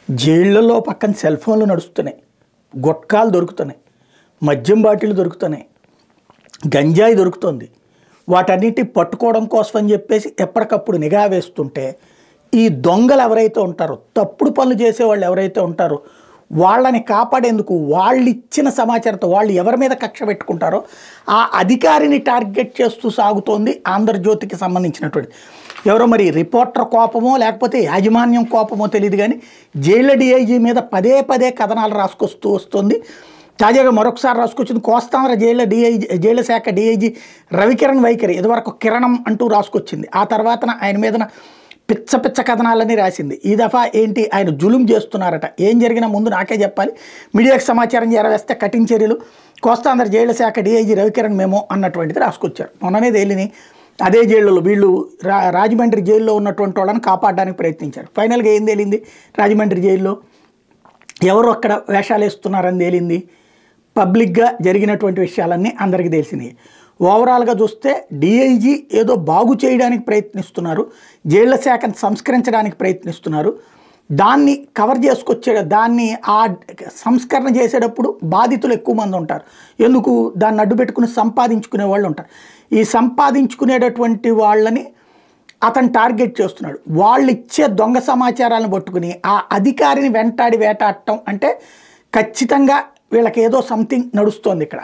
జైళ్ళలో పక్కన సెల్ ఫోన్లు నడుస్తున్నాయి, గుట్కాలు దొరుకుతున్నాయి, మద్యం బాటిల్ దొరుకుతున్నాయి, గంజాయి దొరుకుతుంది. వాటన్నిటి పట్టుకోవడం కోసం అని చెప్పేసి ఎప్పటికప్పుడు నిఘా వేస్తుంటే ఈ దొంగలు ఎవరైతే ఉంటారో, తప్పుడు పనులు చేసేవాళ్ళు ఎవరైతే ఉంటారో వాళ్ళని కాపాడేందుకు వాళ్ళు ఇచ్చిన సమాచారంతో వాళ్ళు ఎవరి మీద కక్ష పెట్టుకుంటారో ఆ అధికారిని టార్గెట్ చేస్తూ సాగుతోంది ఆంధ్రజ్యోతికి సంబంధించినటువంటి. ఎవరో మరి రిపోర్టర్ కోపమో లేకపోతే యాజమాన్యం కోపమో తెలియదు, కానీ జైళ్ళ డిఐజీ మీద పదే పదే కథనాలు రాసుకొస్తూ వస్తుంది. తాజాగా మరొకసారి రాసుకొచ్చింది కోస్తాంధ్ర జైళ్ళ శాఖ డిఐజీ రవికిరణ్ వైఖరి. ఇదివరకు కిరణం అంటూ రాసుకొచ్చింది, ఆ తర్వాత ఆయన మీద పిచ్చ పిచ్చ కథనాలని రాసింది. ఈ దఫా ఏంటి, ఆయన జులుం చేస్తున్నారట. ఏం జరిగినా ముందు నాకే చెప్పాలి, మీడియాకి సమాచారం చేరవేస్తే కఠిన చర్యలు, కోస్తాంధ్ర జైళ్ళ శాఖ డిఐజీ రవికిరణ్ మేమో అన్నటువంటిది రాసుకొచ్చారు. మొన్ననే తేలిని అదే జైళ్ళలో వీళ్ళు రాజమండ్రి జైల్లో ఉన్నటువంటి వాళ్ళని కాపాడడానికి ప్రయత్నించారు. ఫైనల్గా ఏం తేలింది, రాజమండ్రి జైల్లో ఎవరు అక్కడ వేషాలు వేస్తున్నారని తేలింది. పబ్లిక్గా జరిగినటువంటి విషయాలన్నీ అందరికీ తెలిసినాయి. ఓవరాల్గా చూస్తే డిఐజీ ఏదో బాగు చేయడానికి ప్రయత్నిస్తున్నారు, జైళ్ల శాఖను సంస్కరించడానికి ప్రయత్నిస్తున్నారు. దాన్ని కవర్ దాన్ని ఆ సంస్కరణ చేసేటప్పుడు బాధితులు ఎక్కువ మంది ఉంటారు. ఎందుకు, దాన్ని అడ్డు పెట్టుకుని సంపాదించుకునే వాళ్ళు ఉంటారు. ఈ సంపాదించుకునేటటువంటి వాళ్ళని అతను టార్గెట్ చేస్తున్నాడు. వాళ్ళు ఇచ్చే దొంగ సమాచారాలను పట్టుకుని ఆ అధికారిని వెంటాడి వేటాడటం అంటే ఖచ్చితంగా వీళ్ళకి ఏదో సంథింగ్ నడుస్తోంది ఇక్కడ.